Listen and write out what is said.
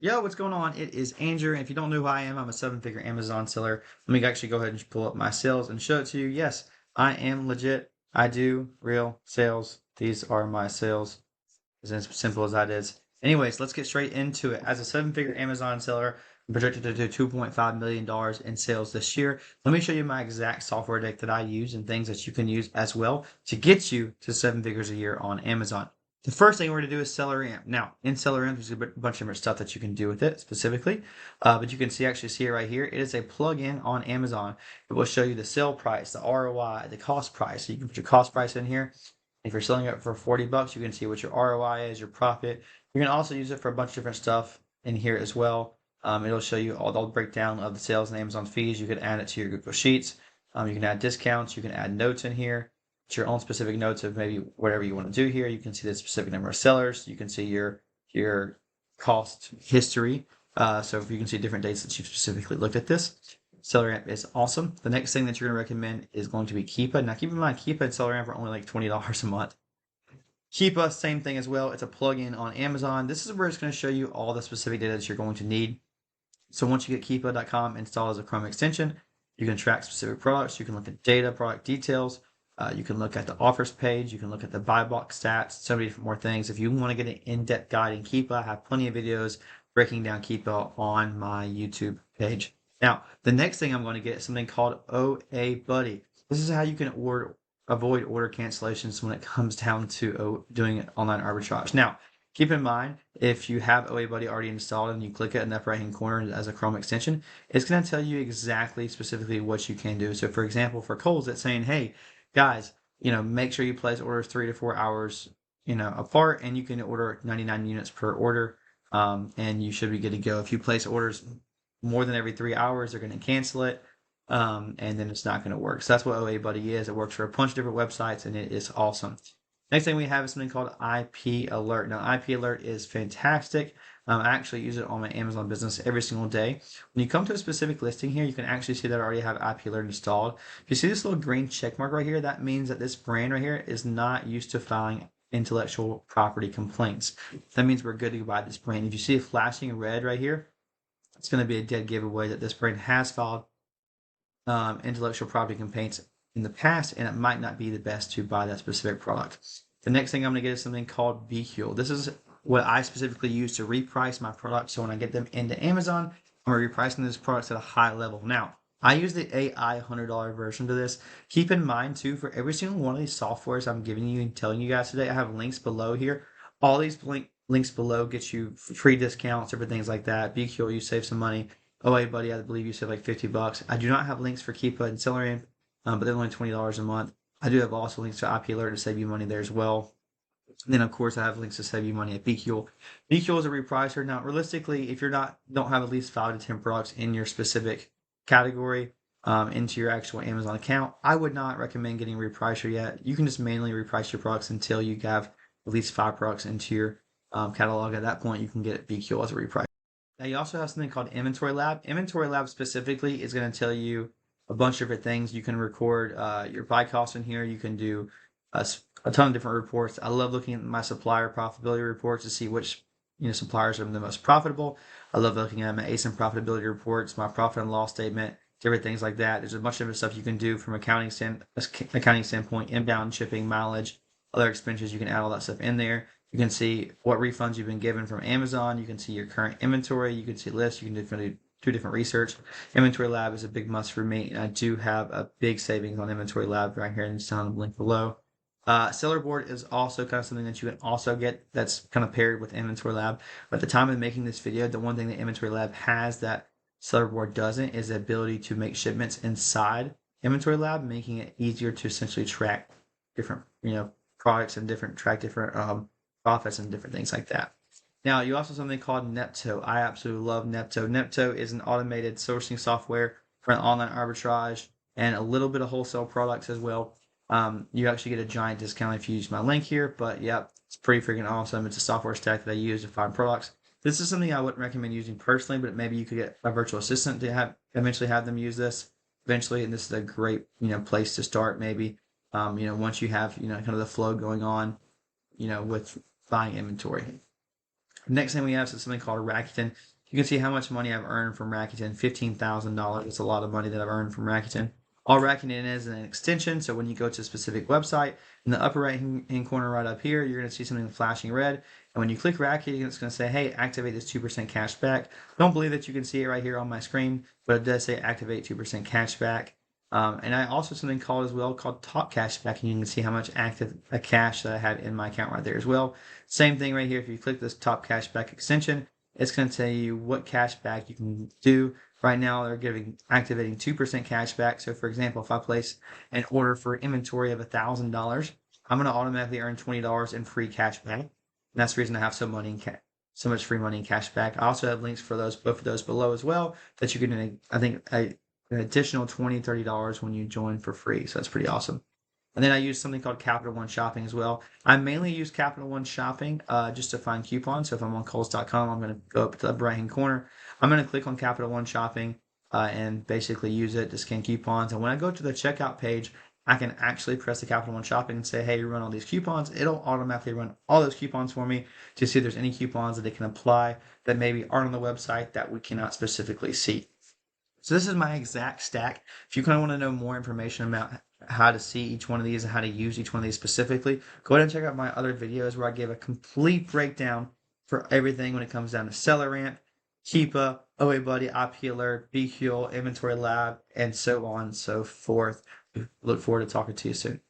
Yo, what's going on? It is Andrew, and if you don't know who I am, I'm a seven-figure Amazon seller. Let me actually go ahead and pull up my sales and show it to you. Yes, I am legit. I do real sales. These are my sales, as simple as that is. Anyways, let's get straight into it. As a seven-figure Amazon seller, I'm projected to do $2.5 million in sales this year. Let me show you my exact software deck that I use and things that you can use as well to get you to seven figures a year on Amazon. The first thing we're going to do is Seller Amp. Now, in Seller Amp, there's a bunch of different stuff that you can do with it specifically, but you can actually see it right here. It is a plugin on Amazon. It will show you the sale price, the ROI, the cost price. So you can put your cost price in here. If you're selling it for 40 bucks, you can see what your ROI is, your profit. You can also use it for a bunch of different stuff in here as well. It'll show you all the breakdown of the sales and Amazon fees. You can add it to your Google Sheets. You can add discounts. You can add notes in here. It's your own specific notes of maybe whatever you want to do here. You can see the specific number of sellers. You can see your cost history. So if you can see different dates that you've specifically looked at this. Seller Amp is awesome. The next thing that you're going to recommend is going to be Keepa. Now, keep in mind, Keepa and Seller Amp are only like $20 a month. Keepa, same thing as well. It's a plugin on Amazon. This is where it's going to show you all the specific data that you're going to need. So once you get Keepa.com installed as a Chrome extension, you can track specific products. You can look at data, product details. You can look at the offers page. You can look at the buy box stats, so many different more things. If you want to get an in-depth guide in Keepa, I have plenty of videos breaking down Keepa on my YouTube page. Now, the next thing I'm going to get is something called OA Buddy. This is how you can avoid order cancellations when it comes down to doing online arbitrage. Now, keep in mind, if you have OA Buddy already installed and you click it in the upper right-hand corner as a Chrome extension, it's going to tell you exactly, specifically what you can do. So, for example, for Kohl's, it's saying, hey, guys, make sure you place orders 3 to 4 hours, apart, and you can order 99 units per order, and you should be good to go. If you place orders more than every 3 hours, they're going to cancel it, and then it's not going to work. So that's what OA Buddy is. It works for a bunch of different websites, and it is awesome. Next thing we have is something called IP Alert. Now, IP Alert is fantastic. I actually use it on my Amazon business every single day. When you come to a specific listing here, you can actually see that I already have IP Alert installed. If you see this little green check mark right here, that means that this brand right here is not used to filing intellectual property complaints. That means we're good to buy this brand. If you see it flashing red right here, it's going to be a dead giveaway that this brand has filed intellectual property complaints in the past, and it might not be the best to buy that specific product. The next thing I'm going to get is something called BQL. This is what I specifically use to reprice my products. So when I get them into Amazon, I'm repricing those products at a high level. Now, I use the AI $100 version to this. Keep in mind, too, for every single one of these softwares I'm giving you and telling you guys today, I have links below here. All these links below get you free discounts, different things like that. BQL, you save some money. OA Buddy, I believe you save like $50. I do not have links for Keepa and Seller Amp, but they're only $20 a month. I do have also links to IP Alert to save you money there as well. And then, of course, I have links to save you money at BQL. BQL is a repricer. Now, realistically, if you're don't have at least 5 to 10 products in your specific category into your actual Amazon account, I would not recommend getting a repricer yet. You can just manually reprice your products until you have at least 5 products into your catalog. At that point, you can get BQL as a repricer. Now, you also have something called Inventory Lab. Inventory Lab specifically is going to tell you a bunch of different things. You can record your buy costs in here. You can do a ton of different reports. I love looking at my supplier profitability reports to see which suppliers are the most profitable. I love looking at my ASIN profitability reports, my profit and loss statement, different things like that. There's a bunch of different stuff you can do from accounting standpoint, inbound shipping, mileage, other expenses. You can add all that stuff in there. You can see what refunds you've been given from Amazon. You can see your current inventory. You can see lists. You can do different research. Inventory Lab is a big must for me, and I do have a big savings on Inventory Lab right here, and it's down in the link below. Seller Board is also kind of something that you can also get that's kind of paired with Inventory Lab. But at the time of making this video, the one thing that Inventory Lab has that Seller Board doesn't is the ability to make shipments inside Inventory Lab, making it easier to essentially track different products and track different profits and different things like that. Now, you also have something called Nepto. I absolutely love Nepto. Nepto is an automated sourcing software for an online arbitrage and a little bit of wholesale products as well. You actually get a giant discount if you use my link here, but yep, it's pretty freaking awesome. It's a software stack that I use to find products. This is something I wouldn't recommend using personally, but maybe you could get a virtual assistant to eventually have them use this eventually, and this is a great place to start maybe. Once you have kind of the flow going on, with buying inventory. Next thing we have is something called Rakuten. You can see how much money I've earned from Rakuten. $15,000. That's a lot of money that I've earned from Rakuten. All Rakuten is an extension, so when you go to a specific website, in the upper right hand corner right up here, you're going to see something flashing red. And when you click Rakuten, it's going to say, hey, activate this 2% cash back. Don't believe that you can see it right here on my screen, but it does say activate 2% cash back. And I also something called as well called top cash back, and you can see how much active cash that I have in my account right there as well. Same thing right here. If you click this top cash back extension, it's going to tell you what cash back you can do. Right now, they're activating 2% cash back. So, for example, if I place an order for inventory of $1,000, I'm going to automatically earn $20 in free cash back. And that's the reason I have so much free money in cash back. I also have links for both of those below as well that you can, I think, an additional $20, $30 when you join for free. So that's pretty awesome. And then I use something called Capital One Shopping as well. I mainly use Capital One Shopping just to find coupons. So if I'm on Kohl's.com, I'm going to go up to the right hand corner. I'm going to click on Capital One Shopping and basically use it to scan coupons. And when I go to the checkout page, I can actually press the Capital One Shopping and say, hey, run all these coupons. It'll automatically run all those coupons for me to see if there's any coupons that it can apply that maybe aren't on the website that we cannot specifically see. So this is my exact stack. If you kind of want to know more information about how to see each one of these and how to use each one of these specifically, go ahead and check out my other videos where I give a complete breakdown for everything when it comes down to Seller Ramp, Keepa, OA Buddy, IP Alert, BQL, Inventory Lab, and so on and so forth. Look forward to talking to you soon.